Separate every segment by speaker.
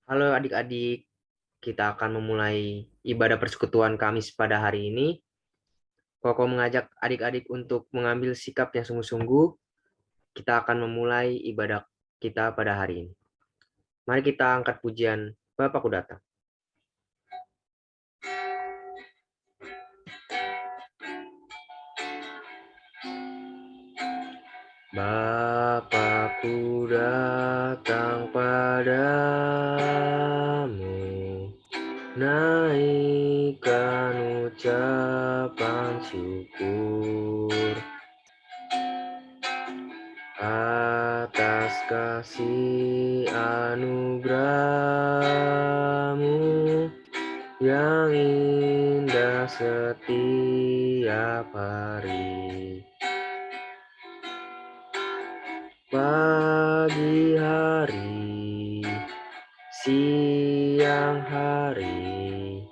Speaker 1: Halo adik-adik, kita akan memulai ibadah persekutuan Kamis pada hari ini. Koko mengajak adik-adik untuk mengambil sikap yang sungguh-sungguh. Kita akan memulai ibadah kita pada hari ini. Mari kita angkat pujian Bapakku datang. Bapakku datang padamu, naikkan ucapan syukur atas kasih anugerah-Mu yang indah setiap hari. Pagi hari, siang hari,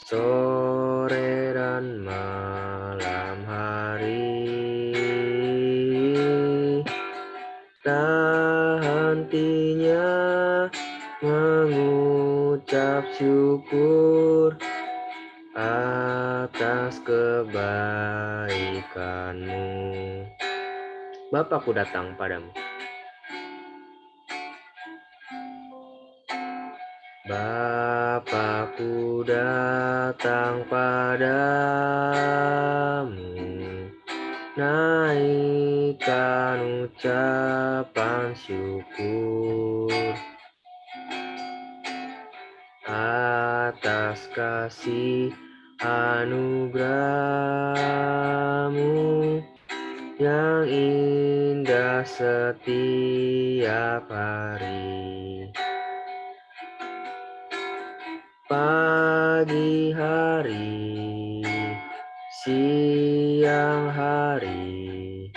Speaker 1: sore dan malam hari, tak hentinya mengucap syukur atas kebaikan-Mu. Bapakku datang padamu. Bapakku datang padamu, naikkan ucapan syukur atas kasih anugerah-Mu yang indah setiap hari. Pagi hari, siang hari,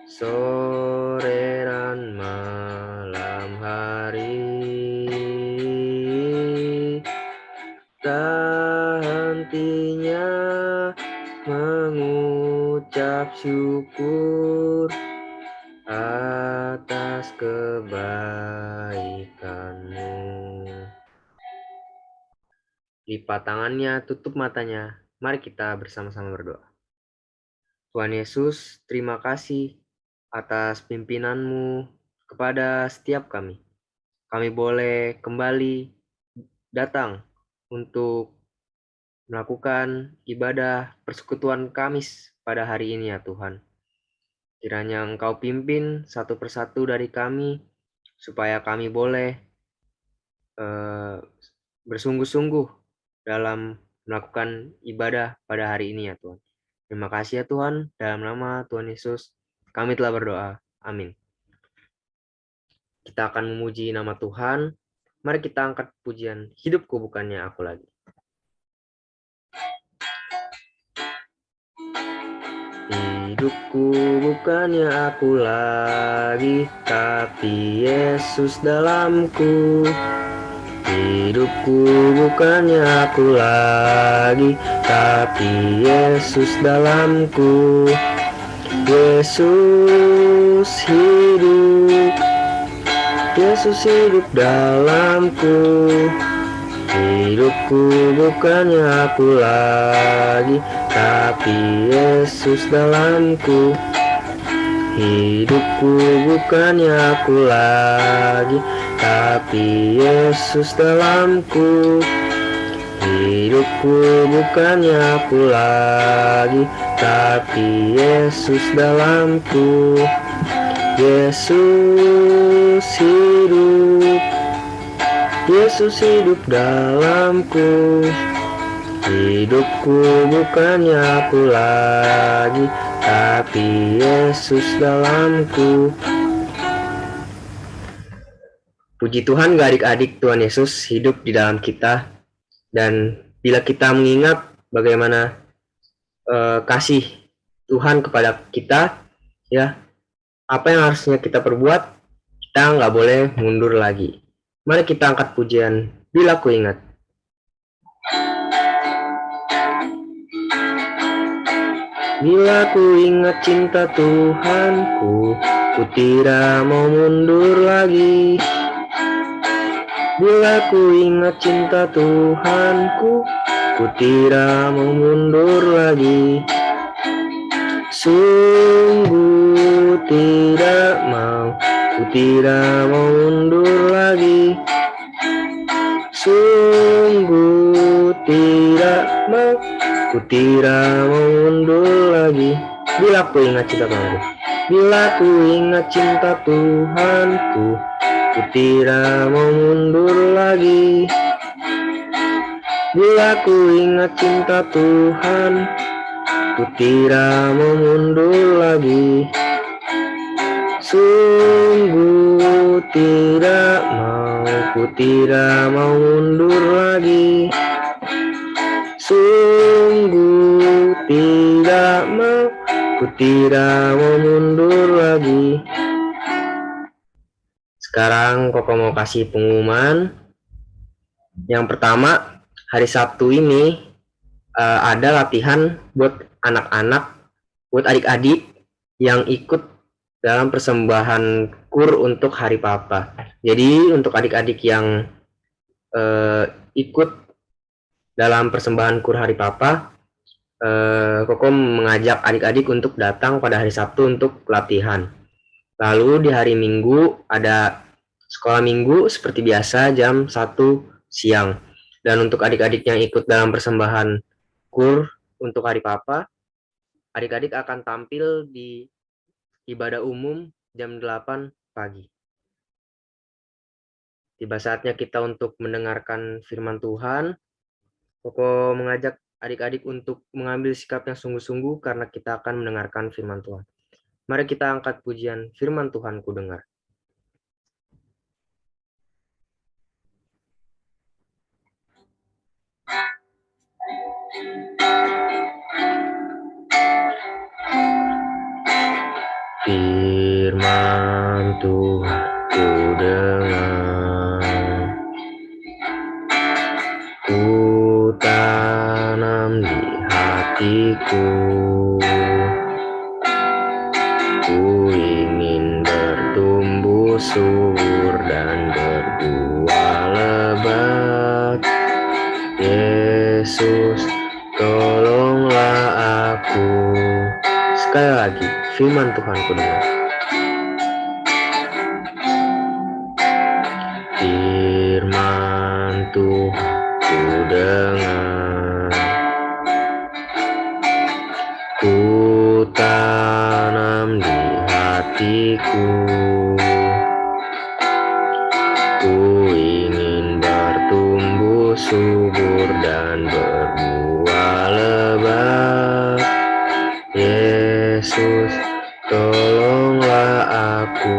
Speaker 1: sore dan malam hari, tak hentinya mengucap syukur atas kebaikan-Mu. Lipat tangannya, tutup matanya. Mari kita bersama-sama berdoa. Tuhan Yesus, terima kasih atas pimpinan-Mu kepada setiap kami. Kami boleh kembali datang untuk melakukan ibadah persekutuan Kamis pada hari ini ya Tuhan. Kiranya Engkau pimpin satu persatu dari kami, supaya kami boleh bersungguh-sungguh dalam melakukan ibadah pada hari ini ya Tuhan. Terima kasih ya Tuhan, dalam nama Tuhan Yesus kami telah berdoa. Amin. Kita akan memuji nama Tuhan. Mari kita angkat pujian Hidupku Bukannya Aku Lagi. Hidupku bukannya aku lagi, tapi Yesus dalamku. Hidupku bukannya aku lagi, tapi Yesus dalamku. Yesus hidup, Yesus hidup dalamku. Hidupku bukannya aku lagi, tapi Yesus dalamku. Hidupku bukannya aku lagi, tapi Yesus dalamku. Hidupku bukannya aku lagi, tapi Yesus dalamku. Yesus hidup, Yesus hidup dalamku. Hidupku bukannya aku lagi, tapi Yesus dalamku. Puji Tuhan adik-adik, Tuhan Yesus hidup di dalam kita. Dan bila kita mengingat bagaimana kasih Tuhan kepada kita, ya, apa yang harusnya kita perbuat, kita nggak boleh mundur lagi. Mari kita angkat pujian Bila Ku Ingat. Bila ku ingat cinta Tuhanku, ku tidak mau mundur lagi. Bila ku ingat cinta Tuhanku, ku tidak mau mundur lagi. Sungguh tidak mau, ku tidak mau mundur lagi. Sungguh tidak mau, ku tidak mau mundur lagi. Bila ku ingat cinta Tuhanku, bila ku ingat cinta Tuhanku, ku tidak mau mundur lagi. Bila ku ingat cinta Tuhan, ku tidak mau mundur lagi. Sungguh tidak mau, ku tidak mau mundur lagi. Sungguh tidak mau, ku tidak mau mundur lagi. Sekarang Koko mau kasih pengumuman. Yang pertama, hari Sabtu ini ada latihan buat anak-anak, buat adik-adik yang ikut dalam persembahan kur untuk Hari Papa. Jadi untuk adik-adik yang ikut dalam persembahan kur Hari Papa, Koko mengajak adik-adik untuk datang pada hari Sabtu untuk latihan. Lalu di hari Minggu ada sekolah minggu seperti biasa jam 1 siang. Dan untuk adik-adik yang ikut dalam persembahan kur untuk Hari Papa, adik-adik akan tampil di ibadah umum jam 8 pagi. Tiba saatnya kita untuk mendengarkan firman Tuhan. Koko mengajak adik-adik untuk mengambil sikap yang sungguh-sungguh karena kita akan mendengarkan firman Tuhan. Mari kita angkat pujian firman Tuhan ku dengar. Firman Tuhan ku dengar, ku tanam di hatiku, ku ingin bertumbuh subur dan berbuah lebat. Yesus, tolonglah aku. Sekali lagi, firman Tuhan ku dengar. Firman Tuhan ku dengar, ku tanam di hatiku, ku ingin bertumbuh subur dan berbuah lebat. Yesus, tolonglah aku.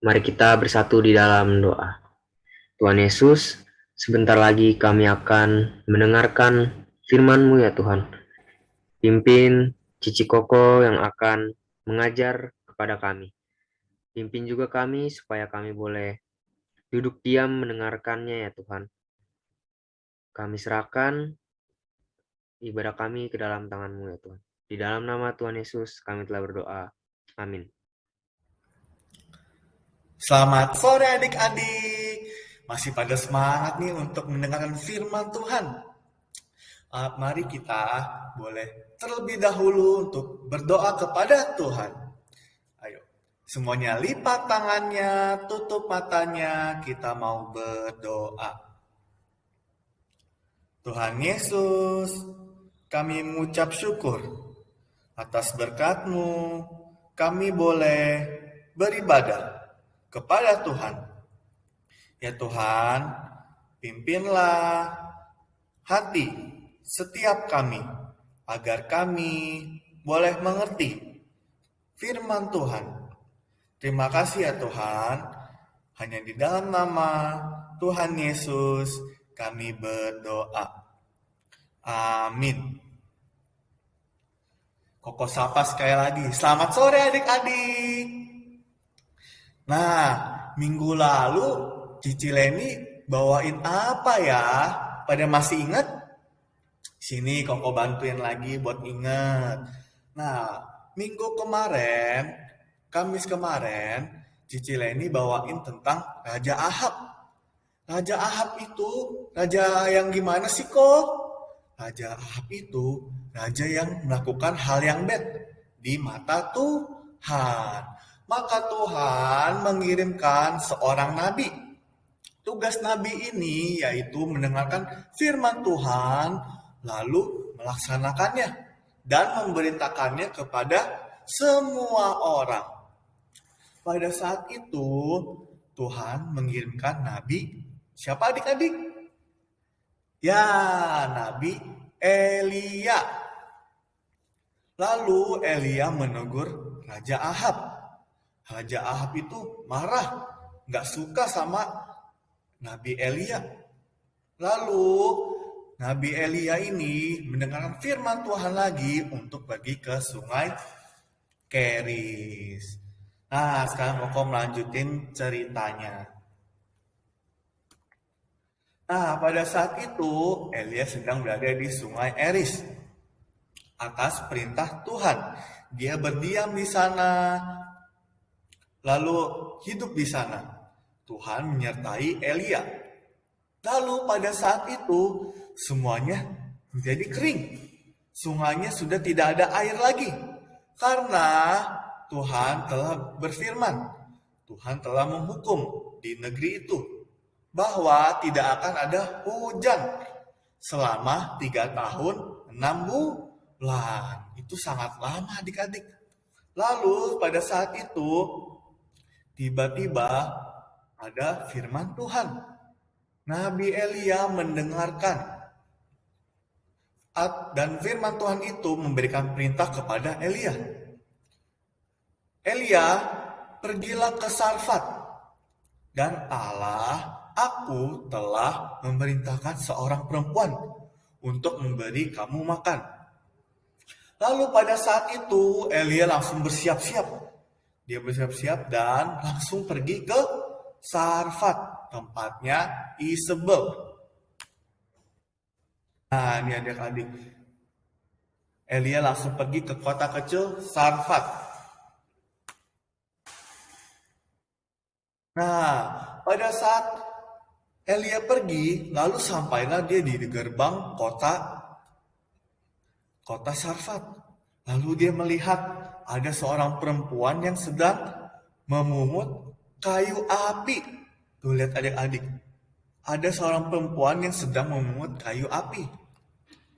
Speaker 1: Mari kita bersatu di dalam doa. Tuhan Yesus, sebentar lagi kami akan mendengarkan firman-Mu ya Tuhan. Pimpin Cici Koko yang akan mengajar kepada kami. Pimpin juga kami supaya kami boleh duduk diam mendengarkannya ya Tuhan. Kami serahkan ibadah kami ke dalam tangan-Mu ya Tuhan. Di dalam nama Tuhan Yesus kami telah berdoa. Amin.
Speaker 2: Selamat sore adik-adik. Masih pada semangat nih untuk mendengarkan firman Tuhan. Mari kita boleh terlebih dahulu untuk berdoa kepada Tuhan. Ayo, semuanya lipat tangannya, tutup matanya, kita mau berdoa. Tuhan Yesus, kami mengucap syukur atas berkat-Mu. Kami boleh beribadah kepada Tuhan. Ya Tuhan, pimpinlah hati setiap kami agar kami boleh mengerti firman Tuhan. Terima kasih ya Tuhan. Hanya di dalam nama Tuhan Yesus kami berdoa. Amin. Koko sapa sekali lagi. Selamat sore adik-adik. Nah, minggu lalu Cici Leni bawain apa ya? Pada masih ingat? Sini Koko bantuin lagi buat ingat. Nah, minggu kemarin Kamis kemarin, Cici Leni bawain tentang Raja Ahab. Raja Ahab itu raja yang gimana sih kok? Raja Ahab itu raja yang melakukan hal yang bad di mata Tuhan. Maka Tuhan mengirimkan seorang nabi. Tugas nabi ini yaitu mendengarkan firman Tuhan, lalu melaksanakannya dan memberitakannya kepada semua orang. Pada saat itu, Tuhan mengirimkan nabi. Siapa adik-adik? Ya, Nabi Elia. Lalu Elia menegur Raja Ahab. Raja Ahab itu marah, gak suka sama Nabi Elia. Lalu Nabi Elia ini mendengarkan firman Tuhan lagi untuk pergi ke sungai Keris. Nah, sekarang Koko melanjutin ceritanya. Nah, pada saat itu Elia sedang berada di sungai Eris. Atas perintah Tuhan, dia berdiam di sana, lalu hidup di sana. Tuhan menyertai Elia. Lalu pada saat itu semuanya menjadi kering. Sungainya sudah tidak ada air lagi. Karena Tuhan telah berfirman. Tuhan telah menghukum di negeri itu bahwa tidak akan ada hujan selama 3 tahun 6 bulan. Itu sangat lama adik-adik. Lalu pada saat itu tiba-tiba ada firman Tuhan. Nabi Elia mendengarkan dan firman Tuhan itu memberikan perintah kepada Elia. Elia, pergilah ke Sarfat dan aku telah memerintahkan seorang perempuan untuk memberi kamu makan. Lalu pada saat itu Elia langsung bersiap-siap. Dia bersiap-siap dan langsung pergi ke Sarfat, tempatnya Isabel. Nah, ini adik-adik. Elia langsung pergi ke kota kecil Sarfat. Nah, pada saat Elia pergi, lalu sampailah dia di gerbang kota Sarfat. Lalu dia melihat ada seorang perempuan yang sedang memungut kayu api. Tuh lihat adik-adik. Ada seorang perempuan yang sedang memungut kayu api.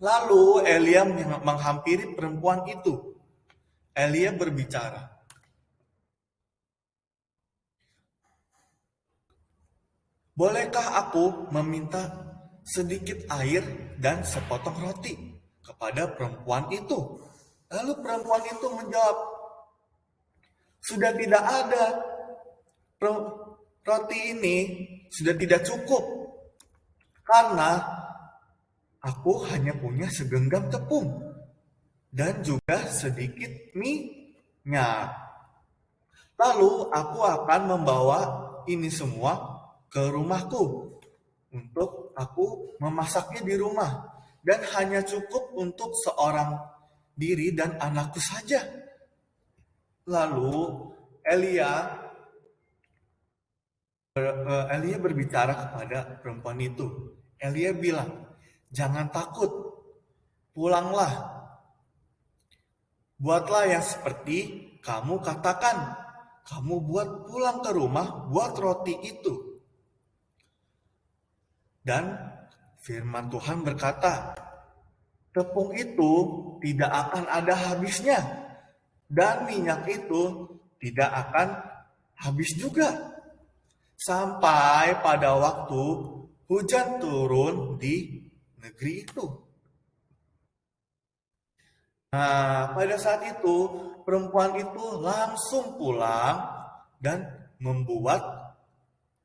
Speaker 2: Lalu Elia menghampiri perempuan itu. Elia berbicara. Bolehkah aku meminta sedikit air dan sepotong roti kepada perempuan itu? Lalu perempuan itu menjawab, sudah tidak ada, roti ini sudah tidak cukup karena aku hanya punya segenggam tepung dan juga sedikit minyak. Lalu aku akan membawa ini semua ke rumahku untuk aku memasaknya di rumah dan hanya cukup untuk seorang diri dan anakku saja. Lalu Elia berbicara kepada perempuan itu. Elia bilang, jangan takut, pulanglah. Buatlah yang seperti kamu katakan. Kamu buat pulang ke rumah, buat roti itu. Dan firman Tuhan berkata, tepung itu tidak akan ada habisnya. Dan minyak itu tidak akan habis juga. Sampai pada waktu hujan turun di negeri itu. Nah, pada saat itu perempuan itu langsung pulang dan membuat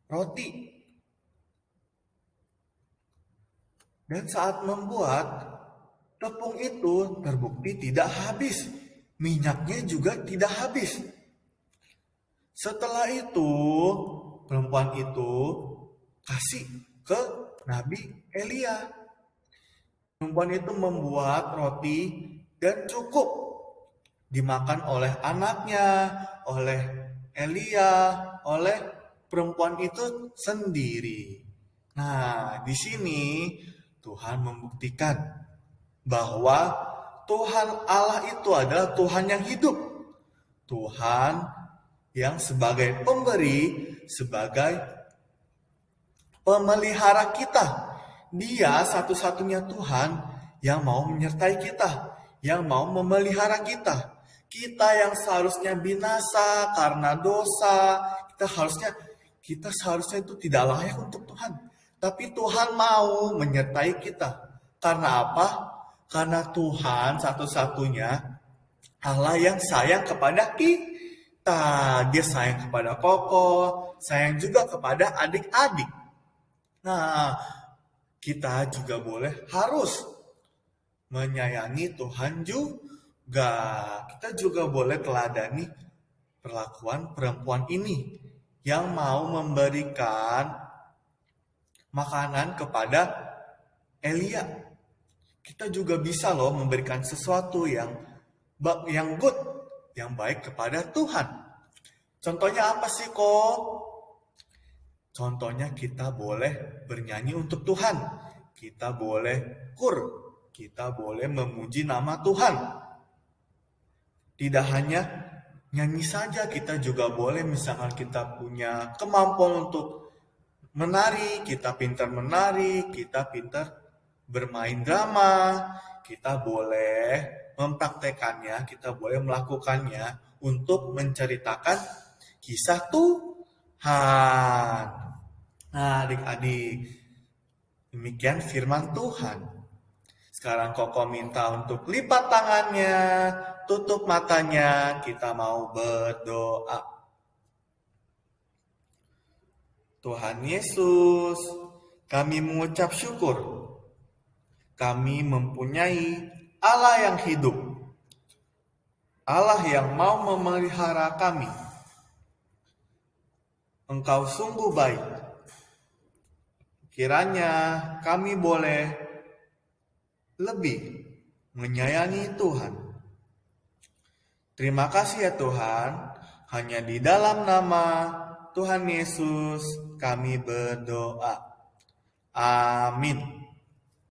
Speaker 2: roti. Dan saat membuat, tepung itu terbukti tidak habis. Minyaknya juga tidak habis. Setelah itu, perempuan itu kasih ke Nabi Elia. Perempuan itu membuat roti dan cukup. dimakan oleh anaknya, oleh Elia, oleh perempuan itu sendiri. Nah, di sini Tuhan membuktikan bahwa Tuhan Allah itu adalah Tuhan yang hidup. Tuhan yang sebagai pemberi, sebagai pemelihara kita. Dia satu-satunya Tuhan yang mau menyertai kita, yang mau memelihara kita. Kita yang seharusnya binasa karena dosa, kita seharusnya itu tidak layak untuk Tuhan. Tapi Tuhan mau menyertai kita. Karena apa? Karena Tuhan satu-satunya Allah yang sayang kepada kita. Dia sayang kepada Koko, sayang juga kepada adik-adik. Nah, kita juga harus menyayangi Tuhan juga. Kita juga boleh teladani perlakuan perempuan ini yang mau memberikan makanan kepada Elia. Kita juga bisa loh memberikan sesuatu yang good, yang baik kepada Tuhan. Contohnya apa sih kok? Contohnya kita boleh bernyanyi untuk Tuhan. Kita boleh kita boleh memuji nama Tuhan. Tidak hanya nyanyi saja, kita juga boleh misalkan kita punya kemampuan untuk menari, kita pintar menari, kita pintar bermain drama, kita boleh mempraktekannya, kita boleh melakukannya untuk menceritakan kisah Tuhan. Nah, adik-adik, demikian firman Tuhan. Sekarang Koko minta untuk lipat tangannya, tutup matanya, kita mau berdoa. Tuhan Yesus, kami mengucap syukur. Kami mempunyai Allah yang hidup. Allah yang mau memelihara kami. Engkau sungguh baik. Kiranya kami boleh lebih menyayangi Tuhan. Terima kasih ya Tuhan, hanya di dalam nama Tuhan Yesus kami berdoa. Amin.